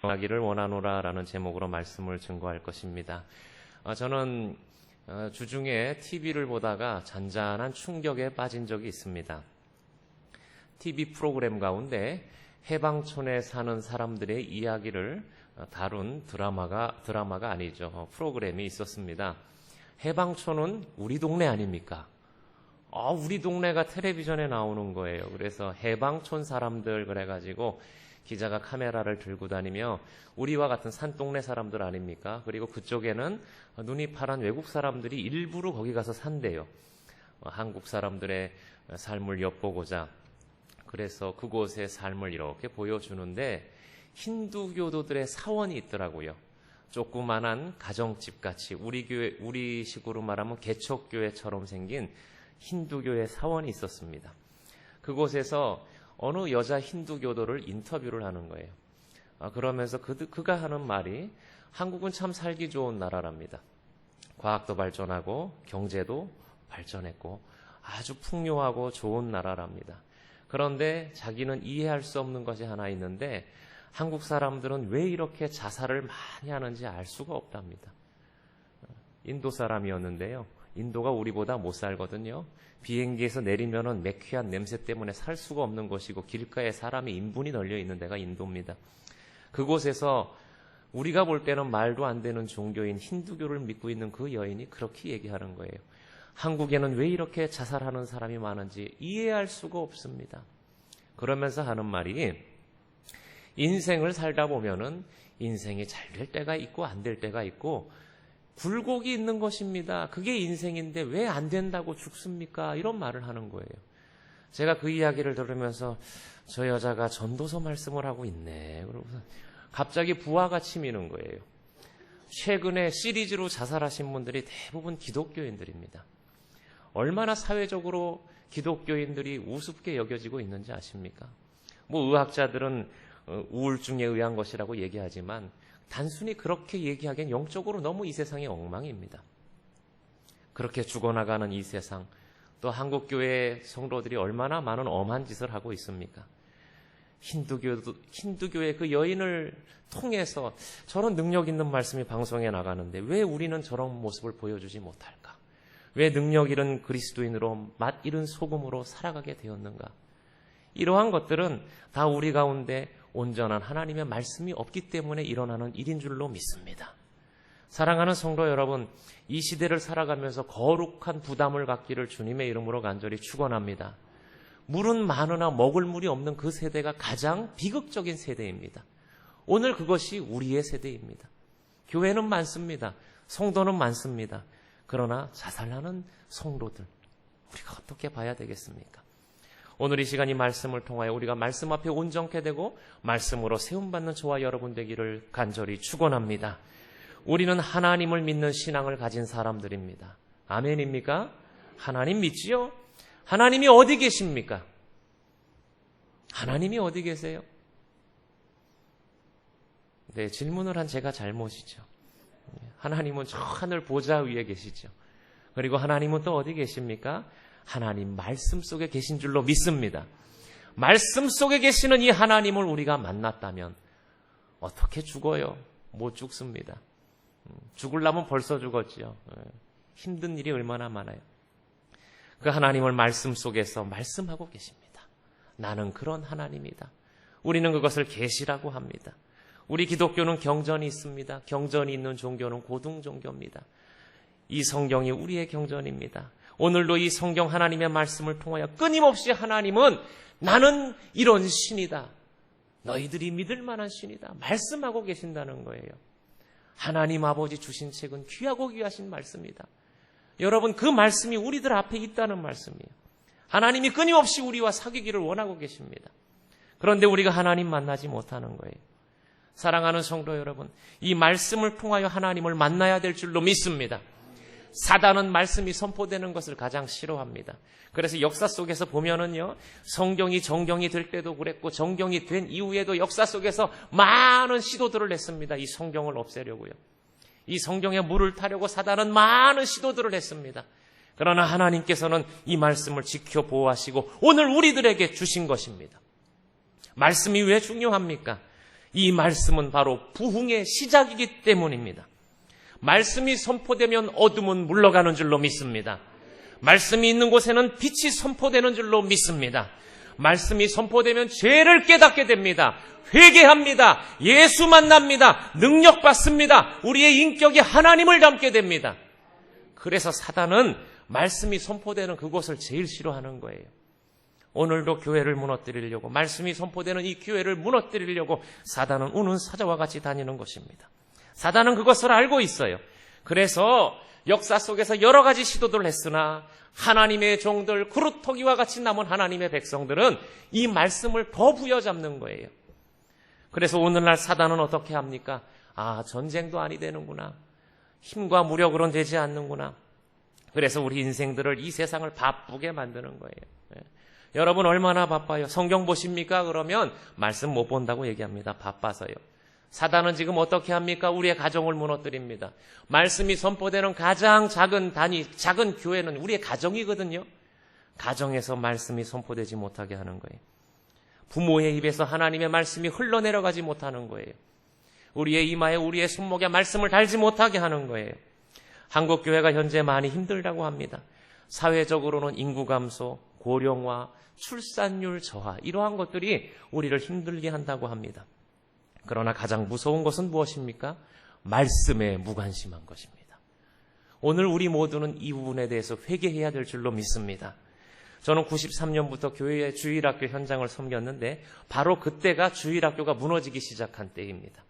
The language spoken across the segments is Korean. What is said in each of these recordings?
하기를 원하노라라는 제목으로 말씀을 증거할 것입니다. 저는 주중에 TV를 보다가 잔잔한 충격에 빠진 적이 있습니다. TV 프로그램 가운데 해방촌에 사는 사람들의 이야기를 다룬 드라마가 아니죠. 프로그램이 있었습니다. 해방촌은 우리 동네 아닙니까? 우리 동네가 텔레비전에 나오는 거예요. 그래서 해방촌 사람들 그래가지고 기자가 카메라를 들고 다니며 우리와 같은 산동네 사람들 아닙니까? 그리고 그쪽에는 눈이 파란 외국 사람들이 일부러 거기 가서 산대요. 한국 사람들의 삶을 엿보고자. 그래서 그곳의 삶을 이렇게 보여주는데 힌두교도들의 사원이 있더라고요. 조그만한 가정집 같이 우리식으로 말하면 개척교회처럼 생긴 힌두교의 사원이 있었습니다. 그곳에서 어느 여자 힌두교도를 인터뷰를 하는 거예요. 그러면서 그가 하는 말이 한국은 참 살기 좋은 나라랍니다. 과학도 발전하고 경제도 발전했고 아주 풍요하고 좋은 나라랍니다. 그런데 자기는 이해할 수 없는 것이 하나 있는데 한국 사람들은 왜 이렇게 자살을 많이 하는지 알 수가 없답니다. 인도 사람이었는데요. 인도가 우리보다 못 살거든요. 비행기에서 내리면은 매퀴한 냄새 때문에 살 수가 없는 것이고 길가에 사람이 인분이 널려 있는 데가 인도입니다. 그곳에서 우리가 볼 때는 말도 안 되는 종교인 힌두교를 믿고 있는 그 여인이 그렇게 얘기하는 거예요. 한국에는 왜 이렇게 자살하는 사람이 많은지 이해할 수가 없습니다. 그러면서 하는 말이 인생을 살다 보면은 인생이 잘 될 때가 있고 안 될 때가 있고 굴곡이 있는 것입니다. 그게 인생인데 왜 안 된다고 죽습니까? 이런 말을 하는 거예요. 제가 그 이야기를 들으면서 저 여자가 전도서 말씀을 하고 있네. 그러고서 갑자기 부하가 치미는 거예요. 최근에 시리즈로 자살하신 분들이 대부분 기독교인들입니다. 얼마나 사회적으로 기독교인들이 우습게 여겨지고 있는지 아십니까? 의학자들은 우울증에 의한 것이라고 얘기하지만 단순히 그렇게 얘기하기엔 영적으로 너무 이 세상이 엉망입니다. 그렇게 죽어나가는 이 세상, 또 한국교회 성도들이 얼마나 많은 엄한 짓을 하고 있습니까? 힌두교의 그 여인을 통해서 저런 능력 있는 말씀이 방송에 나가는데 왜 우리는 저런 모습을 보여주지 못할까? 왜 능력 잃은 그리스도인으로 맛 잃은 소금으로 살아가게 되었는가? 이러한 것들은 다 우리 가운데 온전한 하나님의 말씀이 없기 때문에 일어나는 일인 줄로 믿습니다. 사랑하는 성도 여러분, 이 시대를 살아가면서 거룩한 부담을 갖기를 주님의 이름으로 간절히 축원합니다. 물은 많으나 먹을 물이 없는 그 세대가 가장 비극적인 세대입니다. 오늘 그것이 우리의 세대입니다. 교회는 많습니다. 성도는 많습니다. 그러나 자살하는 성도들, 우리가 어떻게 봐야 되겠습니까? 오늘 이 시간 이 말씀을 통하여 우리가 말씀 앞에 온전케 되고 말씀으로 세움받는 저와 여러분 되기를 간절히 축원합니다. 우리는 하나님을 믿는 신앙을 가진 사람들입니다. 아멘입니까? 하나님 믿지요? 하나님이 어디 계십니까? 하나님이 어디 계세요? 네, 질문을 한 제가 잘못이죠. 하나님은 저 하늘 보좌 위에 계시죠. 그리고 하나님은 또 어디 계십니까? 하나님 말씀 속에 계신 줄로 믿습니다. 말씀 속에 계시는 이 하나님을 우리가 만났다면 어떻게 죽어요? 못 죽습니다. 죽으려면 벌써 죽었지요. 힘든 일이 얼마나 많아요. 그 하나님을 말씀 속에서 말씀하고 계십니다. 나는 그런 하나님이다. 우리는 그것을 계시라고 합니다. 우리 기독교는 경전이 있습니다. 경전이 있는 종교는 고등 종교입니다. 이 성경이 우리의 경전입니다. 오늘도 이 성경 하나님의 말씀을 통하여 끊임없이 하나님은 나는 이런 신이다. 너희들이 믿을 만한 신이다. 말씀하고 계신다는 거예요. 하나님 아버지 주신 책은 귀하고 귀하신 말씀이다. 여러분 그 말씀이 우리들 앞에 있다는 말씀이에요. 하나님이 끊임없이 우리와 사귀기를 원하고 계십니다. 그런데 우리가 하나님 만나지 못하는 거예요. 사랑하는 성도 여러분, 이 말씀을 통하여 하나님을 만나야 될 줄로 믿습니다. 사단은 말씀이 선포되는 것을 가장 싫어합니다. 그래서 역사 속에서 보면은요, 성경이 정경이 될 때도 그랬고 정경이 된 이후에도 역사 속에서 많은 시도들을 했습니다. 이 성경을 없애려고요. 이 성경에 물을 타려고 사단은 많은 시도들을 했습니다. 그러나 하나님께서는 이 말씀을 지켜 보호하시고 오늘 우리들에게 주신 것입니다. 말씀이 왜 중요합니까? 이 말씀은 바로 부흥의 시작이기 때문입니다. 말씀이 선포되면 어둠은 물러가는 줄로 믿습니다. 말씀이 있는 곳에는 빛이 선포되는 줄로 믿습니다. 말씀이 선포되면 죄를 깨닫게 됩니다. 회개합니다. 예수 만납니다. 능력 받습니다. 우리의 인격이 하나님을 닮게 됩니다. 그래서 사단은 말씀이 선포되는 그곳을 제일 싫어하는 거예요. 오늘도 교회를 무너뜨리려고, 말씀이 선포되는 이 교회를 무너뜨리려고 사단은 우는 사자와 같이 다니는 것입니다. 사단은 그것을 알고 있어요. 그래서 역사 속에서 여러 가지 시도들을 했으나 하나님의 종들, 구루터기와 같이 남은 하나님의 백성들은 이 말씀을 더 부여잡는 거예요. 그래서 오늘날 사단은 어떻게 합니까? 전쟁도 아니 되는구나. 힘과 무력으로는 되지 않는구나. 그래서 우리 인생들을, 이 세상을 바쁘게 만드는 거예요. 여러분 얼마나 바빠요? 성경 보십니까? 그러면 말씀 못 본다고 얘기합니다. 바빠서요. 사단은 지금 어떻게 합니까? 우리의 가정을 무너뜨립니다. 말씀이 선포되는 가장 작은 단위, 작은 교회는 우리의 가정이거든요. 가정에서 말씀이 선포되지 못하게 하는 거예요. 부모의 입에서 하나님의 말씀이 흘러내려가지 못하는 거예요. 우리의 이마에, 우리의 손목에 말씀을 달지 못하게 하는 거예요. 한국 교회가 현재 많이 힘들다고 합니다. 사회적으로는 인구 감소, 고령화, 출산율 저하, 이러한 것들이 우리를 힘들게 한다고 합니다. 그러나 가장 무서운 것은 무엇입니까? 말씀에 무관심한 것입니다. 오늘 우리 모두는 이 부분에 대해서 회개해야 될 줄로 믿습니다. 저는 93년부터 교회의 주일학교 현장을 섬겼는데 바로 그때가 주일학교가 무너지기 시작한 때입니다.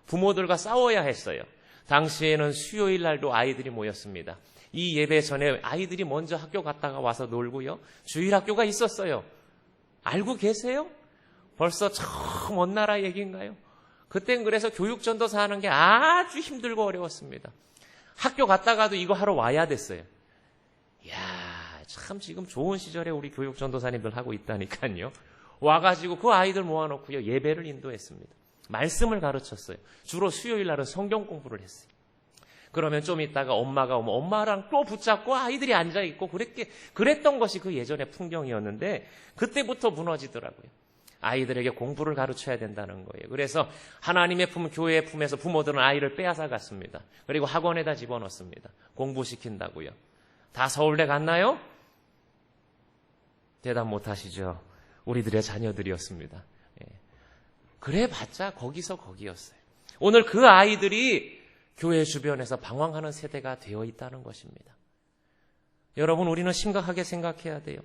부모들과 싸워야 했어요. 당시에는 수요일 날도 아이들이 모였습니다. 이 예배 전에 아이들이 먼저 학교 갔다가 와서 놀고요. 주일학교가 있었어요. 알고 계세요? 벌써 처음 먼 나라 얘기인가요? 그땐 그래서 교육전도사 하는 게 아주 힘들고 어려웠습니다. 학교 갔다가도 이거 하러 와야 됐어요. 이야, 참 지금 좋은 시절에 우리 교육전도사님들 하고 있다니까요. 와가지고 그 아이들 모아놓고요. 예배를 인도했습니다. 말씀을 가르쳤어요. 주로 수요일 날은 성경 공부를 했어요. 그러면 좀 있다가 엄마가 오면 엄마랑 또 붙잡고 아이들이 앉아있고 그랬던 것이 그 예전의 풍경이었는데 그때부터 무너지더라고요. 아이들에게 공부를 가르쳐야 된다는 거예요. 그래서 하나님의 품, 교회의 품에서 부모들은 아이를 빼앗아 갔습니다. 그리고 학원에다 집어넣습니다. 공부시킨다고요. 다 서울대 갔나요? 대답 못 하시죠. 우리들의 자녀들이었습니다. 그래봤자 거기서 거기였어요. 오늘 그 아이들이 교회 주변에서 방황하는 세대가 되어 있다는 것입니다. 여러분, 우리는 심각하게 생각해야 돼요.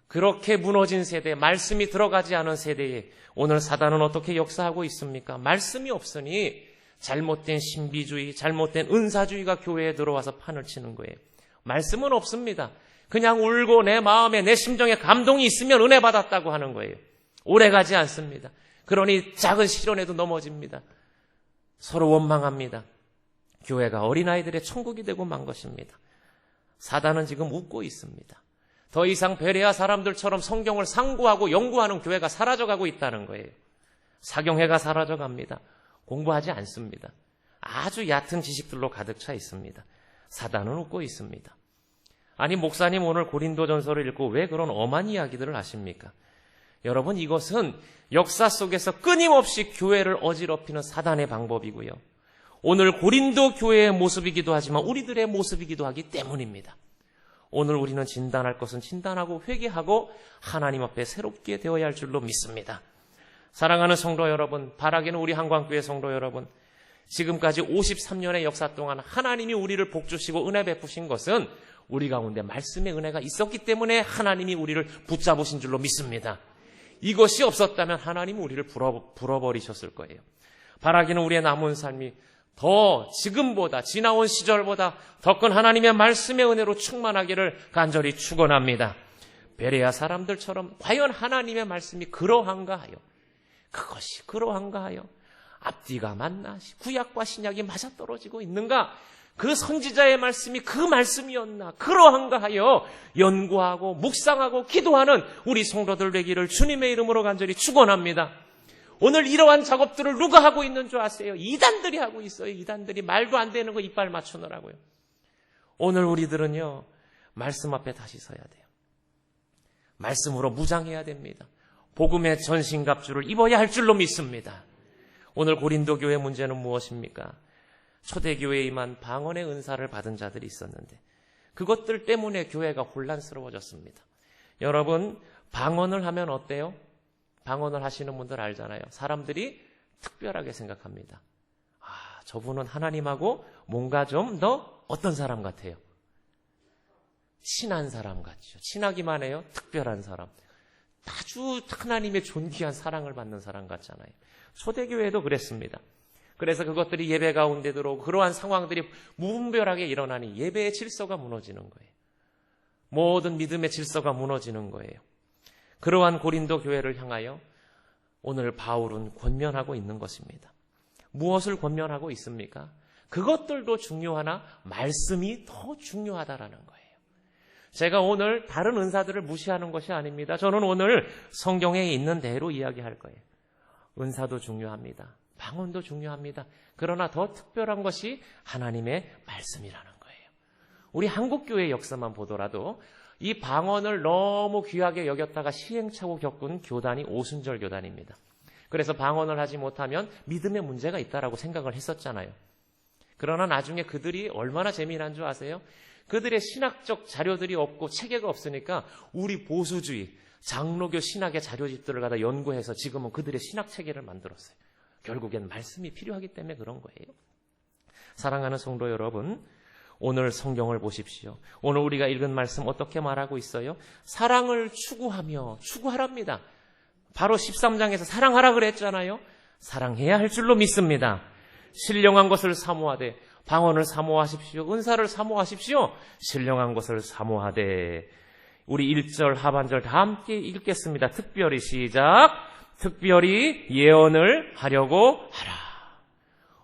그렇게 무너진 세대, 말씀이 들어가지 않은 세대에 오늘 사단은 어떻게 역사하고 있습니까? 말씀이 없으니 잘못된 신비주의, 잘못된 은사주의가 교회에 들어와서 판을 치는 거예요. 말씀은 없습니다. 그냥 울고 내 마음에, 내 심정에 감동이 있으면 은혜 받았다고 하는 거예요. 오래가지 않습니다. 그러니 작은 시련에도 넘어집니다. 서로 원망합니다. 교회가 어린아이들의 천국이 되고 만 것입니다. 사단은 지금 웃고 있습니다. 더 이상 베레아 사람들처럼 성경을 상고하고 연구하는 교회가 사라져가고 있다는 거예요. 사경회가 사라져갑니다. 공부하지 않습니다. 아주 얕은 지식들로 가득 차 있습니다. 사단은 웃고 있습니다. 아니, 목사님 오늘 고린도전서를 읽고 왜 그런 엄한 이야기들을 하십니까? 여러분, 이것은 역사 속에서 끊임없이 교회를 어지럽히는 사단의 방법이고요. 오늘 고린도 교회의 모습이기도 하지만 우리들의 모습이기도 하기 때문입니다. 오늘 우리는 진단할 것은 진단하고 회개하고 하나님 앞에 새롭게 되어야 할 줄로 믿습니다. 사랑하는 성도 여러분, 바라기는 우리 한광교회 성도 여러분, 지금까지 53년의 역사 동안 하나님이 우리를 복주시고 은혜 베푸신 것은 우리 가운데 말씀의 은혜가 있었기 때문에 하나님이 우리를 붙잡으신 줄로 믿습니다. 이것이 없었다면 하나님은 우리를 불어버리셨을 거예요. 바라기는 우리의 남은 삶이 더 지금보다, 지나온 시절보다 더 큰 하나님의 말씀의 은혜로 충만하기를 간절히 축원합니다. 베레아 사람들처럼 과연 하나님의 말씀이 그러한가 하여, 그것이 그러한가 하여, 앞뒤가 맞나, 구약과 신약이 맞아떨어지고 있는가, 그 선지자의 말씀이 그 말씀이었나, 그러한가 하여 연구하고 묵상하고 기도하는 우리 성도들 되기를 주님의 이름으로 간절히 축원합니다. 오늘 이러한 작업들을 누가 하고 있는 줄 아세요? 이단들이 하고 있어요. 이단들이 말도 안 되는 거 이빨 맞추느라고요. 오늘 우리들은요, 말씀 앞에 다시 서야 돼요. 말씀으로 무장해야 됩니다. 복음의 전신갑주를 입어야 할 줄로 믿습니다. 오늘 고린도 교회 문제는 무엇입니까? 초대교회에 임한 방언의 은사를 받은 자들이 있었는데 그것들 때문에 교회가 혼란스러워졌습니다. 여러분, 방언을 하면 어때요? 방언을 하시는 분들 알잖아요. 사람들이 특별하게 생각합니다. 저분은 하나님하고 뭔가 좀 더 어떤 사람 같아요? 친한 사람 같죠. 친하기만 해요. 특별한 사람. 아주 하나님의 존귀한 사랑을 받는 사람 같잖아요. 초대교회도 그랬습니다. 그래서 그것들이 예배 가운데 들어오고 그러한 상황들이 무분별하게 일어나니 예배의 질서가 무너지는 거예요. 모든 믿음의 질서가 무너지는 거예요. 그러한 고린도 교회를 향하여 오늘 바울은 권면하고 있는 것입니다. 무엇을 권면하고 있습니까? 그것들도 중요하나 말씀이 더 중요하다라는 거예요. 제가 오늘 다른 은사들을 무시하는 것이 아닙니다. 저는 오늘 성경에 있는 대로 이야기할 거예요. 은사도 중요합니다. 방언도 중요합니다. 그러나 더 특별한 것이 하나님의 말씀이라는 거예요. 우리 한국교회 역사만 보더라도 이 방언을 너무 귀하게 여겼다가 시행착오 겪은 교단이 오순절 교단입니다. 그래서 방언을 하지 못하면 믿음에 문제가 있다라고 생각을 했었잖아요. 그러나 나중에 그들이 얼마나 재미난 줄 아세요? 그들의 신학적 자료들이 없고 체계가 없으니까 우리 보수주의, 장로교 신학의 자료집들을 갖다 연구해서 지금은 그들의 신학 체계를 만들었어요. 결국엔 말씀이 필요하기 때문에 그런 거예요. 사랑하는 성도 여러분, 오늘 성경을 보십시오. 오늘 우리가 읽은 말씀 어떻게 말하고 있어요? 사랑을 추구하랍니다. 바로 13장에서 사랑하라 그랬잖아요. 사랑해야 할 줄로 믿습니다. 신령한 것을 사모하되, 방언을 사모하십시오. 은사를 사모하십시오. 신령한 것을 사모하되. 우리 1절 하반절 다 함께 읽겠습니다. 특별히 시작. 특별히 예언을 하려고 하라.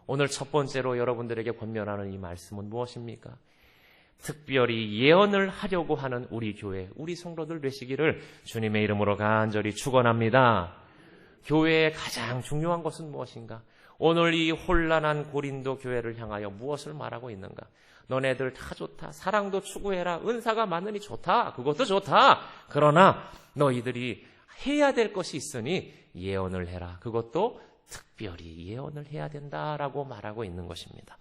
오늘 첫 번째로 여러분들에게 권면하는 이 말씀은 무엇입니까? 특별히 예언을 하려고 하는 우리 교회, 우리 성도들 되시기를 주님의 이름으로 간절히 축원합니다. 교회의 가장 중요한 것은 무엇인가? 오늘 이 혼란한 고린도 교회를 향하여 무엇을 말하고 있는가? 너네들 다 좋다. 사랑도 추구해라. 은사가 많으니 좋다. 그것도 좋다. 그러나 너희들이 해야 될 것이 있으니 예언을 해라. 그것도 특별히 예언을 해야 된다라고 말하고 있는 것입니다.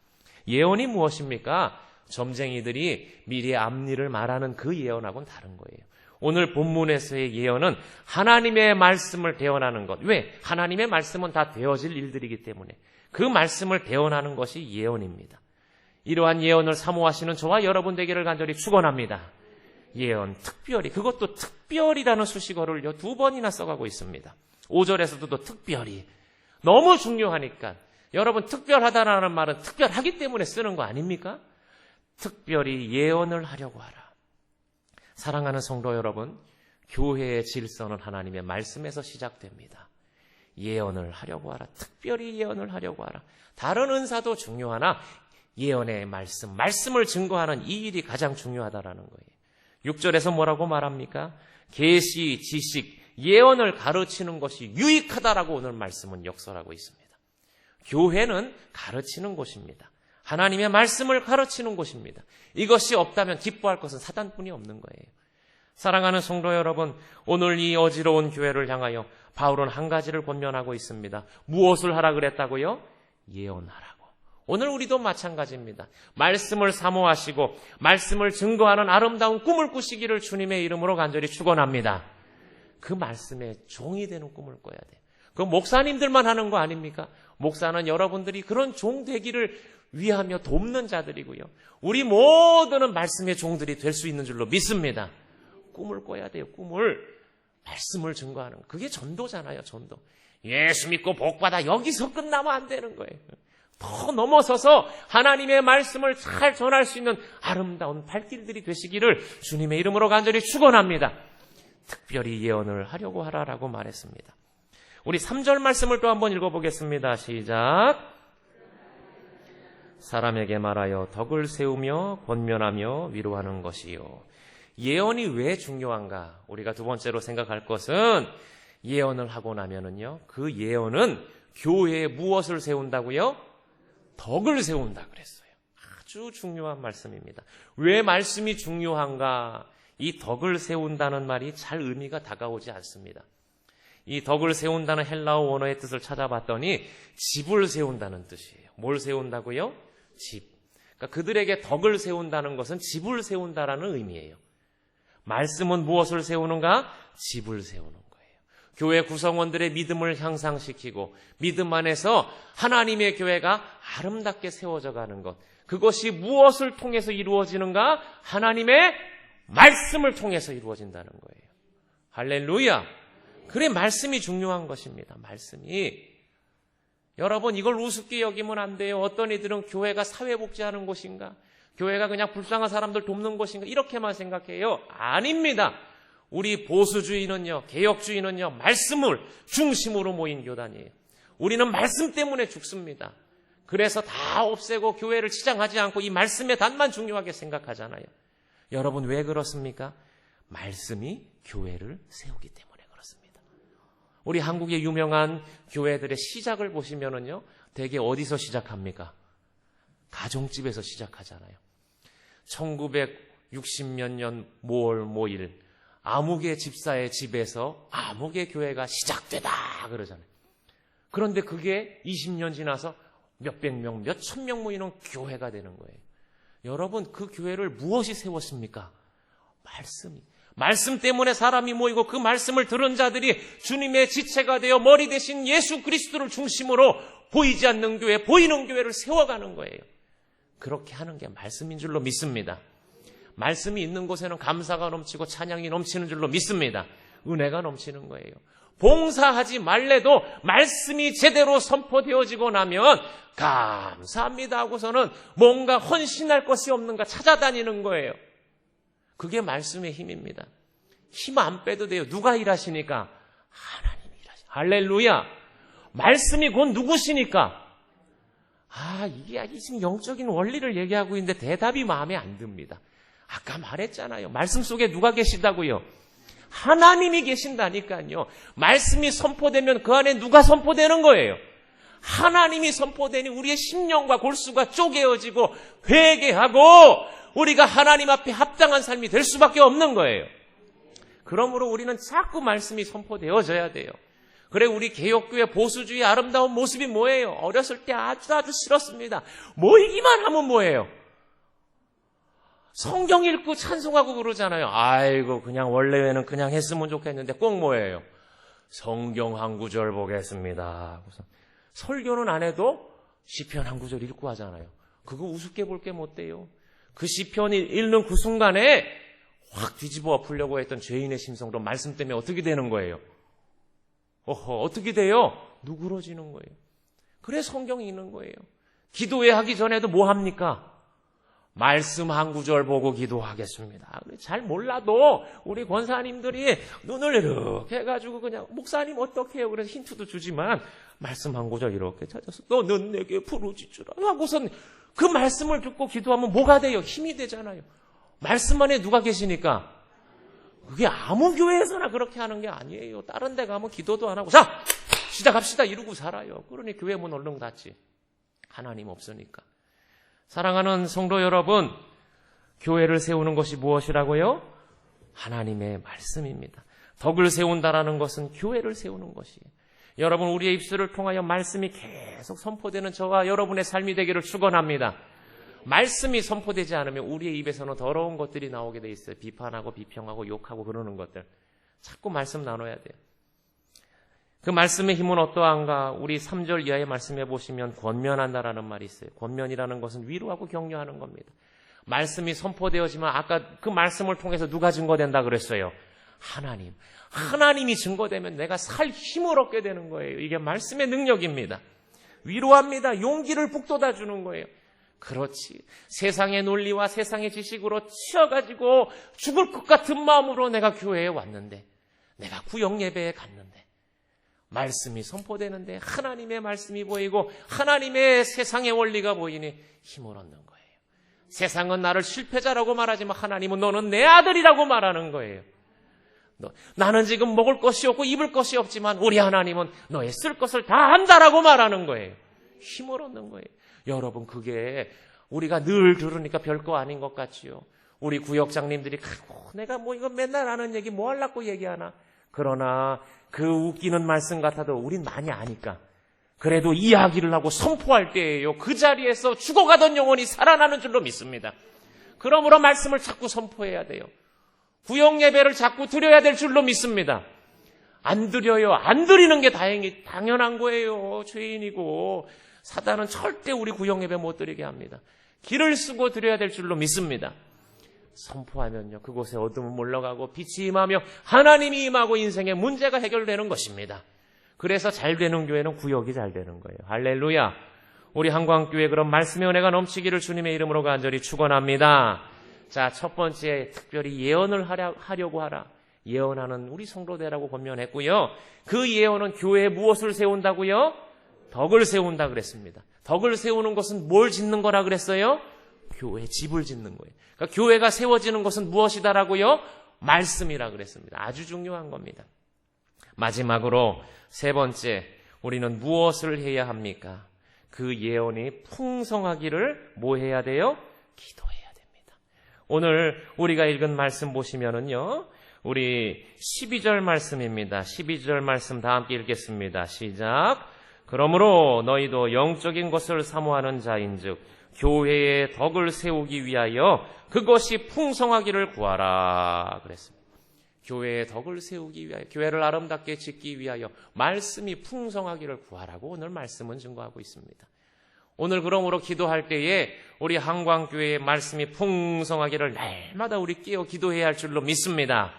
예언이 무엇입니까? 점쟁이들이 미래의 앞일을 말하는 그 예언하고는 다른 거예요. 오늘 본문에서의 예언은 하나님의 말씀을 대언하는 것. 왜? 하나님의 말씀은 다 되어질 일들이기 때문에 그 말씀을 대언하는 것이 예언입니다. 이러한 예언을 사모하시는 저와 여러분 되기를 간절히 축원합니다. 예언, 특별히, 그것도 특별이라는 수식어를 2번이나 써가고 있습니다. 5절에서도 특별히. 너무 중요하니까. 여러분, 특별하다라는 말은 특별하기 때문에 쓰는 거 아닙니까? 특별히 예언을 하려고 하라. 사랑하는 성도 여러분, 교회의 질서는 하나님의 말씀에서 시작됩니다. 예언을 하려고 하라. 특별히 예언을 하려고 하라. 다른 은사도 중요하나 예언의 말씀을 증거하는 이 일이 가장 중요하다라는 거예요. 6절에서 뭐라고 말합니까? 계시, 지식, 예언을 가르치는 것이 유익하다라고 오늘 말씀은 역설하고 있습니다. 교회는 가르치는 곳입니다. 하나님의 말씀을 가르치는 곳입니다. 이것이 없다면 기뻐할 것은 사단뿐이 없는 거예요. 사랑하는 성도 여러분, 오늘 이 어지러운 교회를 향하여 바울은 한 가지를 권면하고 있습니다. 무엇을 하라 그랬다고요? 예언하라고. 오늘 우리도 마찬가지입니다. 말씀을 사모하시고 말씀을 증거하는 아름다운 꿈을 꾸시기를 주님의 이름으로 간절히 축원합니다. 그 말씀에 종이 되는 꿈을 꿔야 돼요. 그 목사님들만 하는 거 아닙니까? 목사는 여러분들이 그런 종 되기를 위하며 돕는 자들이고요. 우리 모두는 말씀의 종들이 될 수 있는 줄로 믿습니다. 꿈을 꿔야 돼요. 꿈을. 말씀을 증거하는 거. 그게 전도잖아요. 전도. 예수 믿고 복받아 여기서 끝나면 안 되는 거예요. 더 넘어서서 하나님의 말씀을 잘 전할 수 있는 아름다운 발길들이 되시기를 주님의 이름으로 간절히 축원합니다. 특별히 예언을 하려고 하라라고 말했습니다. 우리 3절 말씀을 또 한번 읽어보겠습니다. 시작. 사람에게 말하여 덕을 세우며 권면하며 위로하는 것이요. 예언이 왜 중요한가? 우리가 두 번째로 생각할 것은 예언을 하고 나면은요, 그 예언은 교회에 무엇을 세운다고요? 덕을 세운다 그랬어요. 아주 중요한 말씀입니다. 왜 말씀이 중요한가? 이 덕을 세운다는 말이 잘 의미가 다가오지 않습니다. 이 덕을 세운다는 헬라어 원어의 뜻을 찾아봤더니 집을 세운다는 뜻이에요. 뭘 세운다고요? 집. 그러니까 그들에게 덕을 세운다는 것은 집을 세운다라는 의미예요. 말씀은 무엇을 세우는가? 집을 세우는 거예요. 교회 구성원들의 믿음을 향상시키고 믿음 안에서 하나님의 교회가 아름답게 세워져 가는 것. 그것이 무엇을 통해서 이루어지는가? 하나님의 말씀을 통해서 이루어진다는 거예요. 할렐루야! 그래, 말씀이 중요한 것입니다. 말씀이. 여러분, 이걸 우습게 여기면 안 돼요. 어떤 이들은 교회가 사회복지하는 곳인가? 교회가 그냥 불쌍한 사람들 돕는 곳인가? 이렇게만 생각해요. 아닙니다. 우리 보수주의는요, 개혁주의는요, 말씀을 중심으로 모인 교단이에요. 우리는 말씀 때문에 죽습니다. 그래서 다 없애고 교회를 치장하지 않고 이 말씀의 단만 중요하게 생각하잖아요. 여러분, 왜 그렇습니까? 말씀이 교회를 세우기 때문에 그렇습니다. 우리 한국의 유명한 교회들의 시작을 보시면은요, 대개 어디서 시작합니까? 가정집에서 시작하잖아요. 1960몇 년 모월 모일 아무개 집사의 집에서 아무개 교회가 시작되다 그러잖아요. 그런데 그게 20년 지나서 몇백 명, 몇천 명 모이는 교회가 되는 거예요. 여러분, 그 교회를 무엇이 세웠습니까? 말씀이. 말씀 때문에 사람이 모이고 그 말씀을 들은 자들이 주님의 지체가 되어 머리 대신 예수 그리스도를 중심으로 보이지 않는 교회, 보이는 교회를 세워가는 거예요. 그렇게 하는 게 말씀인 줄로 믿습니다. 말씀이 있는 곳에는 감사가 넘치고 찬양이 넘치는 줄로 믿습니다. 은혜가 넘치는 거예요. 봉사하지 말래도 말씀이 제대로 선포되어지고 나면 감사합니다 하고서는 뭔가 헌신할 것이 없는가 찾아다니는 거예요. 그게 말씀의 힘입니다. 힘 안 빼도 돼요. 누가 일하시니까? 하나님이 일하시니까. 할렐루야. 말씀이 곧 누구시니까? 이게 지금 영적인 원리를 얘기하고 있는데 대답이 마음에 안 듭니다. 아까 말했잖아요. 말씀 속에 누가 계시다고요? 하나님이 계신다니까요. 말씀이 선포되면 그 안에 누가 선포되는 거예요? 하나님이 선포되니 우리의 심령과 골수가 쪼개어지고 회개하고 우리가 하나님 앞에 합당한 삶이 될 수밖에 없는 거예요. 그러므로 우리는 자꾸 말씀이 선포되어져야 돼요. 그래, 우리 개혁교회 보수주의 아름다운 모습이 뭐예요? 어렸을 때 아주 싫었습니다. 모이기만 하면 뭐예요? 성경 읽고 찬송하고 그러잖아요. 아이고, 그냥 원래는 그냥 했으면 좋겠는데 꼭 뭐예요? 성경 한 구절 보겠습니다. 설교는 안 해도 시편 한 구절 읽고 하잖아요. 그거 우습게 볼 게 못 돼요. 그 시편 읽는 그 순간에 확 뒤집어 엎으려고 했던 죄인의 심성도 말씀 때문에 어떻게 되는 거예요? 어떻게 돼요? 누그러지는 거예요. 그래 성경이 있는 거예요. 기도회 하기 전에도 뭐 합니까? 말씀 한 구절 보고 기도하겠습니다. 잘 몰라도 우리 권사님들이 눈을 이렇게 해가지고 그냥 목사님 어떻게 해요? 그래서 힌트도 주지만 말씀 한 구절 이렇게 찾아서 너는 내게 부르짖으라 하고선 그 말씀을 듣고 기도하면 뭐가 돼요? 힘이 되잖아요. 말씀 안에 누가 계시니까. 그게 아무 교회에서나 그렇게 하는 게 아니에요. 다른 데 가면 기도도 안 하고 자 시작합시다 이러고 살아요. 그러니 교회 문 얼른 닫지. 하나님 없으니까. 사랑하는 성도 여러분, 교회를 세우는 것이 무엇이라고요? 하나님의 말씀입니다. 덕을 세운다라는 것은 교회를 세우는 것이에요. 여러분, 우리의 입술을 통하여 말씀이 계속 선포되는 저와 여러분의 삶이 되기를 축원합니다. 말씀이 선포되지 않으면 우리의 입에서는 더러운 것들이 나오게 돼 있어요. 비판하고 비평하고 욕하고 그러는 것들. 자꾸 말씀 나눠야 돼요. 그 말씀의 힘은 어떠한가? 우리 3절 이하의 말씀해 보시면 권면한다라는 말이 있어요. 권면이라는 것은 위로하고 격려하는 겁니다. 말씀이 선포되어지만 아까 그 말씀을 통해서 누가 증거된다 그랬어요? 하나님. 하나님이 증거되면 내가 살 힘을 얻게 되는 거예요. 이게 말씀의 능력입니다. 위로합니다. 용기를 북돋아 주는 거예요. 그렇지. 세상의 논리와 세상의 지식으로 치여가지고 죽을 것 같은 마음으로 내가 교회에 왔는데, 내가 구역 예배에 갔는데, 말씀이 선포되는데 하나님의 말씀이 보이고 하나님의 세상의 원리가 보이니 힘을 얻는 거예요. 세상은 나를 실패자라고 말하지만 하나님은 너는 내 아들이라고 말하는 거예요. 나는 지금 먹을 것이 없고 입을 것이 없지만 우리 하나님은 너의 쓸 것을 다 한다라고 말하는 거예요. 힘을 얻는 거예요. 여러분, 그게 우리가 늘 들으니까 별거 아닌 것 같지요. 우리 구역장님들이 내가 뭐 이거 맨날 하는 얘기 뭐 하려고 얘기하나. 그러나 그 웃기는 말씀 같아도 우린 많이 아니까 그래도 이야기를 하고 선포할 때예요. 그 자리에서 죽어가던 영혼이 살아나는 줄로 믿습니다. 그러므로 말씀을 자꾸 선포해야 돼요. 구역 예배를 자꾸 드려야 될 줄로 믿습니다. 안 드려요. 안 드리는 게 당연한 거예요. 죄인이고 사단은 절대 우리 구역 예배 못 드리게 합니다. 기를 쓰고 드려야 될 줄로 믿습니다. 선포하면요, 그곳에 어둠은 물러가고 빛이 임하며 하나님이 임하고 인생의 문제가 해결되는 것입니다. 그래서 잘 되는 교회는 구역이 잘 되는 거예요. 할렐루야. 우리 한광교회 그런 말씀의 은혜가 넘치기를 주님의 이름으로 간절히 축원합니다. 자, 첫 번째 특별히 예언을 하려고 하라. 예언하는 우리 성도되라고 권면했고요. 그 예언은 교회에 무엇을 세운다고요? 덕을 세운다 그랬습니다. 덕을 세우는 것은 뭘 짓는 거라 그랬어요? 교회 집을 짓는 거예요. 그러니까 교회가 세워지는 것은 무엇이다라고요? 말씀이라 그랬습니다. 아주 중요한 겁니다. 마지막으로 세 번째, 우리는 무엇을 해야 합니까? 그 예언이 풍성하기를 뭐 해야 돼요? 기도해야 됩니다. 오늘 우리가 읽은 말씀 보시면은요, 우리 12절 말씀입니다. 12절 말씀 다 함께 읽겠습니다. 시작. 그러므로 너희도 영적인 것을 사모하는 자인즉 교회의 덕을 세우기 위하여 그것이 풍성하기를 구하라 그랬습니다. 교회의 덕을 세우기 위하여, 교회를 아름답게 짓기 위하여 말씀이 풍성하기를 구하라고 오늘 말씀은 증거하고 있습니다. 오늘 그러므로 기도할 때에 우리 한광교회의 말씀이 풍성하기를 날마다 우리 깨어 기도해야 할 줄로 믿습니다.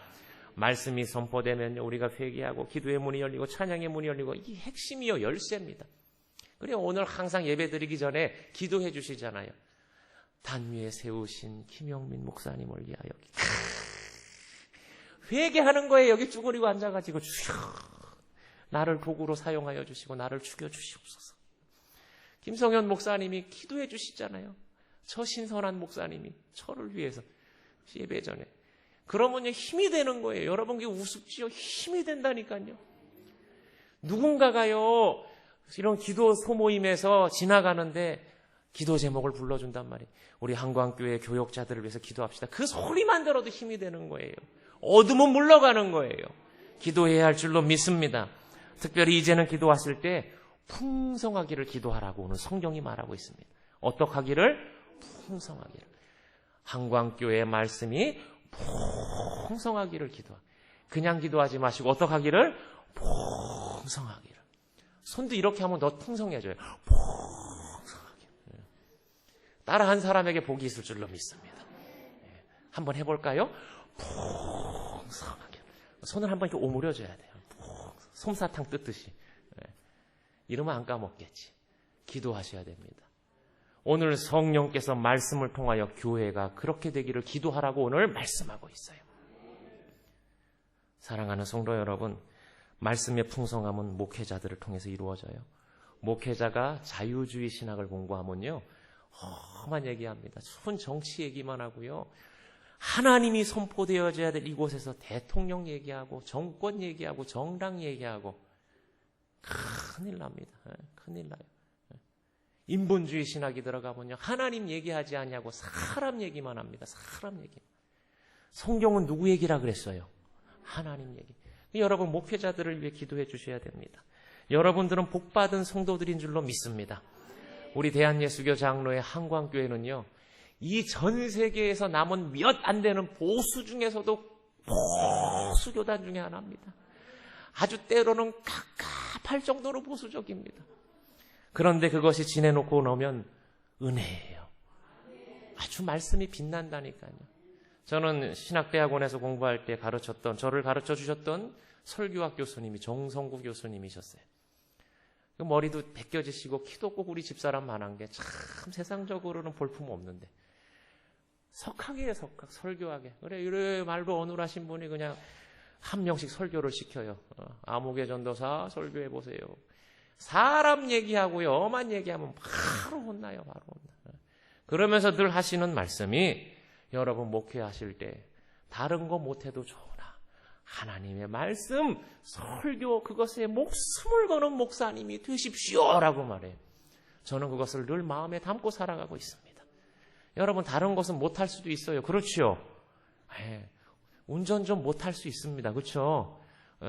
말씀이 선포되면 우리가 회개하고 기도의 문이 열리고 찬양의 문이 열리고 이게 핵심이요, 열쇠입니다. 그래요, 오늘 항상 예배 드리기 전에 기도해 주시잖아요. 단위에 세우신 김영민 목사님을 위하여 회개하는 거예요. 여기 쭈그리고 앉아가지고 주여 나를 도구로 사용하여 주시고 나를 죽여 주시옵소서. 김성현 목사님이 기도해 주시잖아요. 저 신선한 목사님이 저를 위해서 예배 전에. 그러면 힘이 되는 거예요. 여러분, 그게 우습지요? 힘이 된다니까요. 누군가가요, 이런 기도 소모임에서 지나가는데 기도 제목을 불러준단 말이에요. 우리 한광교회 교역자들을 위해서 기도합시다. 그 소리만 들어도 힘이 되는 거예요. 어둠은 물러가는 거예요. 기도해야 할 줄로 믿습니다. 특별히 이제는 기도하실 때 풍성하기를 기도하라고 오늘 성경이 말하고 있습니다. 어떻게 하기를? 풍성하기를. 한광교회의 말씀이 풍성하기를 기도하. 그냥 기도하지 마시고 어떻게 하기를? 풍성하기를. 손도 이렇게 하면 더 풍성해져요. 풍성하기를. 따라한 사람에게 복이 있을 줄로 믿습니다. 한번 해볼까요? 풍성하게. 손을 한번 이렇게 오므려줘야 돼요. 솜사탕 뜯듯이. 이러면 안 까먹겠지. 기도하셔야 됩니다. 오늘 성령께서 말씀을 통하여 교회가 그렇게 되기를 기도하라고 오늘 말씀하고 있어요. 사랑하는 성도 여러분, 말씀의 풍성함은 목회자들을 통해서 이루어져요. 목회자가 자유주의 신학을 공부하면요, 험한 얘기합니다. 순 정치 얘기만 하고요. 하나님이 선포되어져야 될 이곳에서 대통령 얘기하고 정권 얘기하고 정당 얘기하고 큰일 납니다. 큰일 나요. 인본주의 신학이 들어가면요, 하나님 얘기하지 않냐고 사람 얘기만 합니다. 사람 얘기. 성경은 누구 얘기라 그랬어요? 하나님 얘기. 여러분, 목회자들을 위해 기도해 주셔야 됩니다. 여러분들은 복받은 성도들인 줄로 믿습니다. 우리 대한예수교 장로의 한광교회는요, 이 전 세계에서 남은 몇 안 되는 보수 중에서도 보수교단 중에 하나입니다. 아주 때로는 갑갑할 정도로 보수적입니다. 그런데 그것이 지내놓고 나면 은혜예요. 아주 말씀이 빛난다니까요. 저는 신학대학원에서 공부할 때 저를 가르쳐 주셨던 설교학 교수님이 정성구 교수님이셨어요. 그 머리도 벗겨지시고 키도 꼭 우리 집사람만한 게 참 세상적으로는 볼품 없는데 석학이에요, 석학. 설교하게. 그래, 이래 말도 어눌하신 분이 그냥 한 명씩 설교를 시켜요. 아무개 전도사 설교해 보세요. 사람 얘기하고요, 엄한 얘기하면 바로 혼나요, 바로 혼나. 그러면서 늘 하시는 말씀이, 여러분 목회하실 때 다른 거 못해도 좋으나 하나님의 말씀, 설교, 그것에 목숨을 거는 목사님이 되십시오라고 말해요. 저는 그것을 늘 마음에 담고 살아가고 있습니다. 여러분, 다른 것은 못할 수도 있어요. 그렇죠? 운전 좀 못할 수 있습니다. 그렇죠?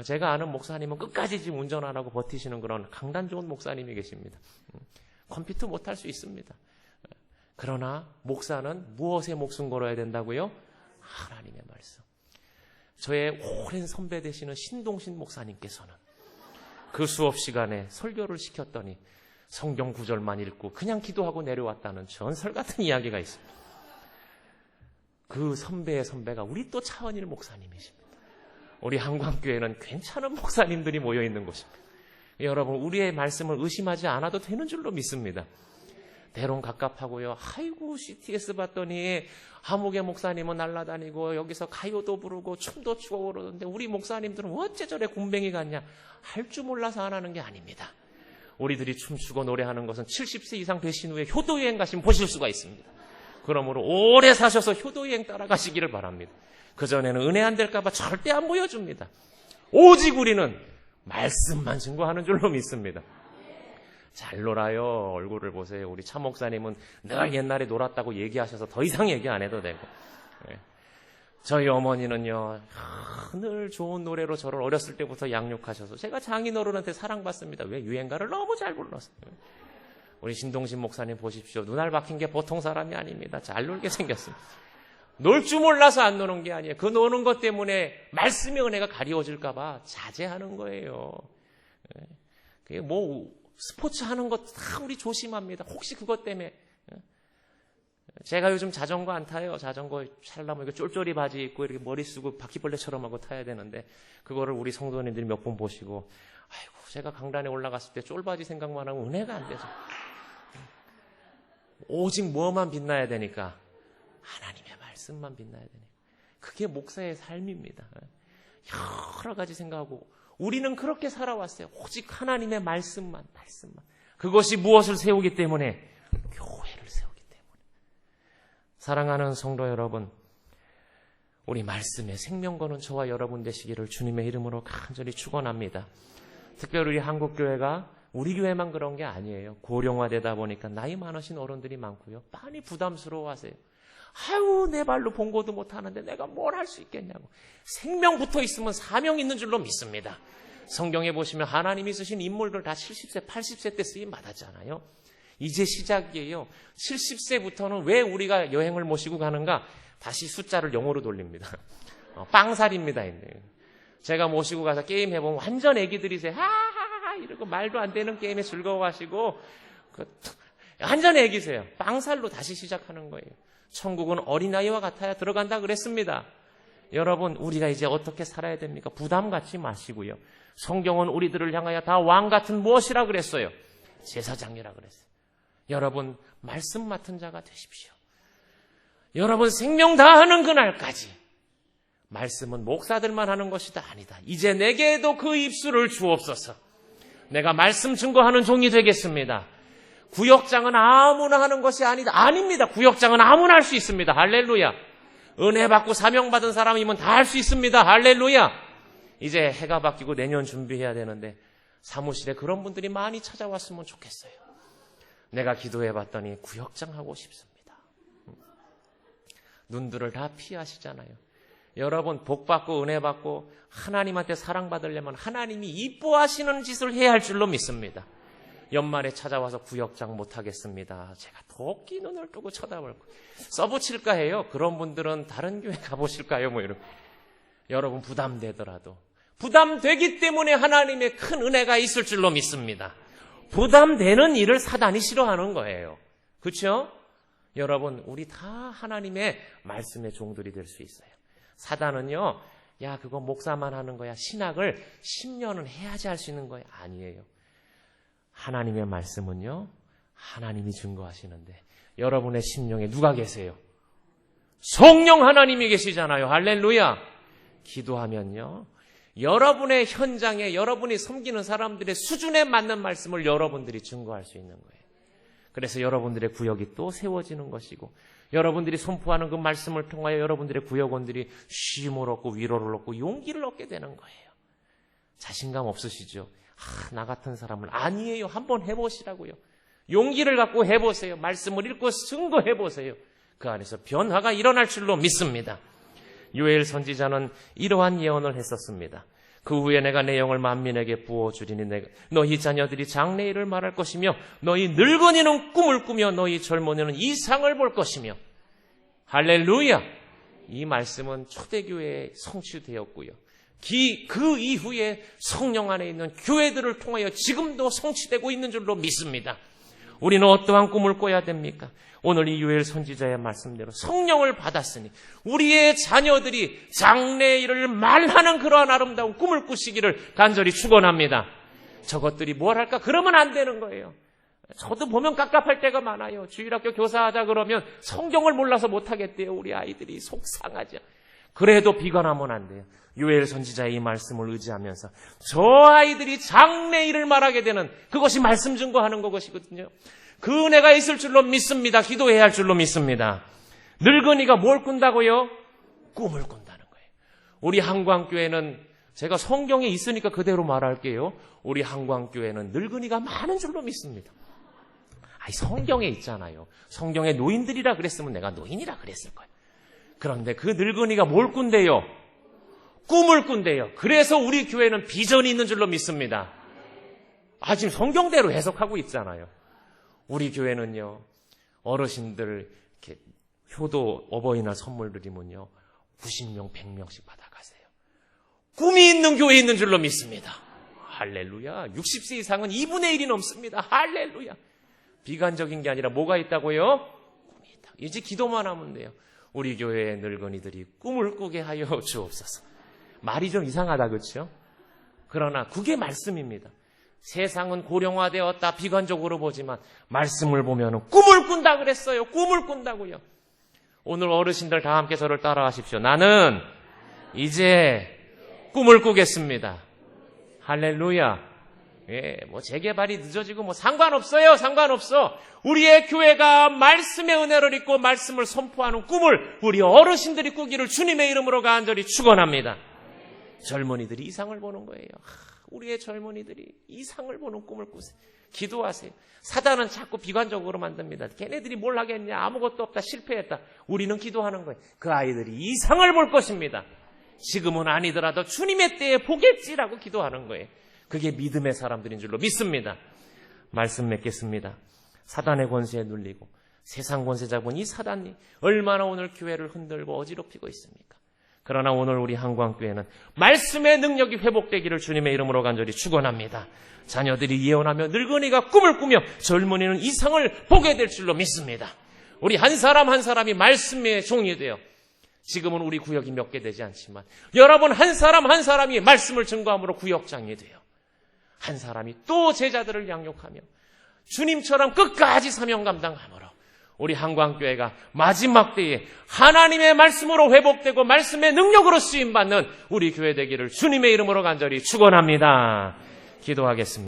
제가 아는 목사님은 끝까지 지금 운전 안 하고 버티시는 그런 강단 좋은 목사님이 계십니다. 컴퓨터 못할 수 있습니다. 그러나 목사는 무엇에 목숨 걸어야 된다고요? 하나님의 말씀. 저의 오랜 선배 되시는 신동신 목사님께서는 그 수업 시간에 설교를 시켰더니 성경 구절만 읽고 그냥 기도하고 내려왔다는 전설 같은 이야기가 있습니다. 그 선배의 선배가 우리 또 차원일 목사님이십니다. 우리 한광교회는 괜찮은 목사님들이 모여있는 곳입니다. 여러분, 우리의 말씀을 의심하지 않아도 되는 줄로 믿습니다. 대론 갑갑하고요. 아이고, CTS 봤더니 하목의 목사님은 날아다니고 여기서 가요도 부르고 춤도 추고 그러는데 우리 목사님들은 어째 저래 굼벵이 같냐? 할 줄 몰라서 안 하는 게 아닙니다. 우리들이 춤추고 노래하는 것은 70세 이상 되신 후에 효도여행 가시면 보실 수가 있습니다. 그러므로 오래 사셔서 효도여행 따라가시기를 바랍니다. 그전에는 은혜 안 될까 봐 절대 안 보여줍니다. 오직 우리는 말씀만 증거하는 줄로 믿습니다. 잘 놀아요. 얼굴을 보세요. 우리 차 목사님은 늘 옛날에 놀았다고 얘기하셔서 더 이상 얘기 안 해도 되고. 저희 어머니는요, 늘 좋은 노래로 저를 어렸을 때부터 양육하셔서 제가 장인어른한테 사랑받습니다. 왜? 유행가를 너무 잘 불렀어요. 우리 신동신 목사님 보십시오. 눈알 박힌 게 보통 사람이 아닙니다. 잘 놀게 생겼습니다. 놀 줄 몰라서 안 노는 게 아니에요. 그 노는 것 때문에 말씀의 은혜가 가리워질까 봐 자제하는 거예요. 그게 뭐 스포츠 하는 것 다 우리 조심합니다. 혹시 그것 때문에. 제가 요즘 자전거 안 타요. 자전거 타려면 이거 쫄쫄이 바지 입고 이렇게 머리 쓰고 바퀴벌레처럼 하고 타야 되는데 그거를 우리 성도님들이 몇 번 보시고 아이고 제가 강단에 올라갔을 때 쫄바지 생각만 하면 은혜가 안 되죠. 오직 뭐만 빛나야 되니까? 하나님의 말씀만 빛나야 되니까. 그게 목사의 삶입니다. 여러 가지 생각하고 우리는 그렇게 살아왔어요. 오직 하나님의 말씀만. 그것이 무엇을 세우기 때문에? 교회를 세우기 때문에. 사랑하는 성도 여러분, 우리 말씀에 생명 거는 저와 여러분 되시기를 주님의 이름으로 간절히 축원합니다. 특별히 우리 한국교회가 우리 교회만 그런 게 아니에요. 고령화되다 보니까 나이 많으신 어른들이 많고요. 많이 부담스러워하세요. 아유, 내 발로 봉고도 못하는데 내가 뭘 할 수 있겠냐고. 생명 붙어 있으면 사명 있는 줄로 믿습니다. 성경에 보시면 하나님이 쓰신 인물들 다 70세, 80세 때 쓰임 받았잖아요. 이제 시작이에요. 70세부터는 왜 우리가 여행을 모시고 가는가? 다시 숫자를 0으로 돌립니다. 빵살입니다. 제가 모시고 가서 게임 해보면 완전 애기들이세요. 하하하 이러고 말도 안 되는 게임에 즐거워하시고 완전 애기세요. 빵살로 다시 시작하는 거예요. 천국은 어린아이와 같아야 들어간다 그랬습니다. 여러분, 우리가 이제 어떻게 살아야 됩니까? 부담 갖지 마시고요. 성경은 우리들을 향하여 다 왕 같은 무엇이라 그랬어요? 제사장이라 그랬어요. 여러분, 말씀 맡은 자가 되십시오. 여러분, 생명 다하는 그날까지 말씀은 목사들만 하는 것이다. 아니다. 이제 내게도 그 입술을 주옵소서. 내가 말씀 증거하는 종이 되겠습니다. 구역장은 아무나 하는 것이 아닙니다. 구역장은 아무나 할 수 있습니다. 할렐루야. 은혜 받고 사명 받은 사람이면 다 할 수 있습니다. 할렐루야. 이제 해가 바뀌고 내년 준비해야 되는데 사무실에 그런 분들이 많이 찾아왔으면 좋겠어요. 내가 기도해 봤더니 구역장 하고 싶습니다. 눈들을 다 피하시잖아요. 여러분, 복 받고 은혜 받고 하나님한테 사랑받으려면 하나님이 이뻐하시는 짓을 해야 할 줄로 믿습니다. 연말에 찾아와서 구역장 못하겠습니다. 제가 도끼 눈을 뜨고 쳐다볼 거예요. 써붙일까 해요. 그런 분들은 다른 교회 가보실까요? 뭐 이러고. 여러분, 부담되더라도. 부담되기 때문에 하나님의 큰 은혜가 있을 줄로 믿습니다. 부담되는 일을 사단이 싫어하는 거예요. 그렇죠? 여러분, 우리 다 하나님의 말씀의 종들이 될 수 있어요. 사단은요, 야, 그거 목사만 하는 거야. 신학을 10년은 해야지 할 수 있는 거야. 아니에요. 하나님의 말씀은요, 하나님이 증거하시는데 여러분의 심령에 누가 계세요? 성령 하나님이 계시잖아요. 할렐루야. 기도하면요, 여러분의 현장에 여러분이 섬기는 사람들의 수준에 맞는 말씀을 여러분들이 증거할 수 있는 거예요. 그래서 여러분들의 구역이 또 세워지는 것이고 여러분들이 선포하는 그 말씀을 통하여 여러분들의 구역원들이 쉼을 얻고 위로를 얻고 용기를 얻게 되는 거예요. 자신감 없으시죠? 나 같은 사람은 아니에요. 한번 해보시라고요. 용기를 갖고 해보세요. 말씀을 읽고 증거해보세요. 그 안에서 변화가 일어날 줄로 믿습니다. 요엘 선지자는 이러한 예언을 했었습니다. 그 후에 내가 내 영을 만민에게 부어주리니 너희 자녀들이 장래일을 말할 것이며 너희 늙은이는 꿈을 꾸며 너희 젊은이는 이상을 볼 것이며. 할렐루야. 이 말씀은 초대교회에 성취되었고요. 그 이후에 성령 안에 있는 교회들을 통하여 지금도 성취되고 있는 줄로 믿습니다. 우리는 어떠한 꿈을 꿔야 됩니까? 오늘 이 요엘 선지자의 말씀대로 성령을 받았으니 우리의 자녀들이 장래일을 말하는 그러한 아름다운 꿈을 꾸시기를 간절히 축원합니다. 저것들이 뭘 할까? 그러면 안 되는 거예요. 저도 보면 깝깝할 때가 많아요. 주일학교 교사하자 그러면 성경을 몰라서 못하겠대요. 우리 아이들이 속상하죠. 그래도 비관하면 안 돼요. 요엘 선지자의 이 말씀을 의지하면서 저 아이들이 장래일을 말하게 되는 그것이 말씀 증거하는 것이거든요. 그 은혜가 있을 줄로 믿습니다. 기도해야 할 줄로 믿습니다. 늙은이가 뭘 꾼다고요? 꿈을 꾼다는 거예요. 우리 한광교회는 제가 성경에 있으니까 그대로 말할게요. 우리 한광교회는 늙은이가 많은 줄로 믿습니다. 성경에 있잖아요. 성경에 노인들이라 그랬으면 내가 노인이라 그랬을 거예요. 그런데 그 늙은이가 뭘 꾼대요? 꿈을 꾼대요. 그래서 우리 교회는 비전이 있는 줄로 믿습니다. 지금 성경대로 해석하고 있잖아요. 우리 교회는요, 어르신들 이렇게 효도 어버이날 선물 드리면요 90명, 100명씩 받아가세요. 꿈이 있는 교회에 있는 줄로 믿습니다. 할렐루야. 60세 이상은 2분의 1이 넘습니다. 할렐루야. 비관적인 게 아니라 뭐가 있다고요? 꿈이 있다. 이제 기도만 하면 돼요. 우리 교회의 늙은이들이 꿈을 꾸게 하여 주옵소서. 말이 좀 이상하다, 그렇죠? 그러나 그게 말씀입니다. 세상은 고령화되었다 비관적으로 보지만 말씀을 보면 꿈을 꾼다 그랬어요. 꿈을 꾼다고요. 오늘 어르신들 다 함께 저를 따라하십시오. 나는 이제 꿈을 꾸겠습니다. 할렐루야. 재개발이 늦어지고 상관없어요. 상관없어. 우리의 교회가 말씀의 은혜를 입고 말씀을 선포하는 꿈을 우리 어르신들이 꾸기를 주님의 이름으로 간절히 축원합니다. 젊은이들이 이상을 보는 거예요. 우리의 젊은이들이 이상을 보는 꿈을 꾸세요. 기도하세요. 사단은 자꾸 비관적으로 만듭니다. 걔네들이 뭘 하겠냐? 아무것도 없다. 실패했다. 우리는 기도하는 거예요. 그 아이들이 이상을 볼 것입니다. 지금은 아니더라도 주님의 때에 보겠지라고 기도하는 거예요. 그게 믿음의 사람들인 줄로 믿습니다. 말씀 맺겠습니다. 사단의 권세에 눌리고 세상 권세 잡은 이 사단이 얼마나 오늘 교회를 흔들고 어지럽히고 있습니까? 그러나 오늘 우리 한광교회는 말씀의 능력이 회복되기를 주님의 이름으로 간절히 축원합니다. 자녀들이 예언하며 늙은이가 꿈을 꾸며 젊은이는 이상을 보게 될 줄로 믿습니다. 우리 한 사람 한 사람이 말씀의 종이 되어 지금은 우리 구역이 몇 개 되지 않지만 여러분 한 사람 한 사람이 말씀을 증거함으로 구역장이 돼요. 한 사람이 또 제자들을 양육하며 주님처럼 끝까지 사명 감당함으로 우리 한광교회가 마지막 때에 하나님의 말씀으로 회복되고 말씀의 능력으로 쓰임받는 우리 교회 되기를 주님의 이름으로 간절히 축원합니다. 기도하겠습니다.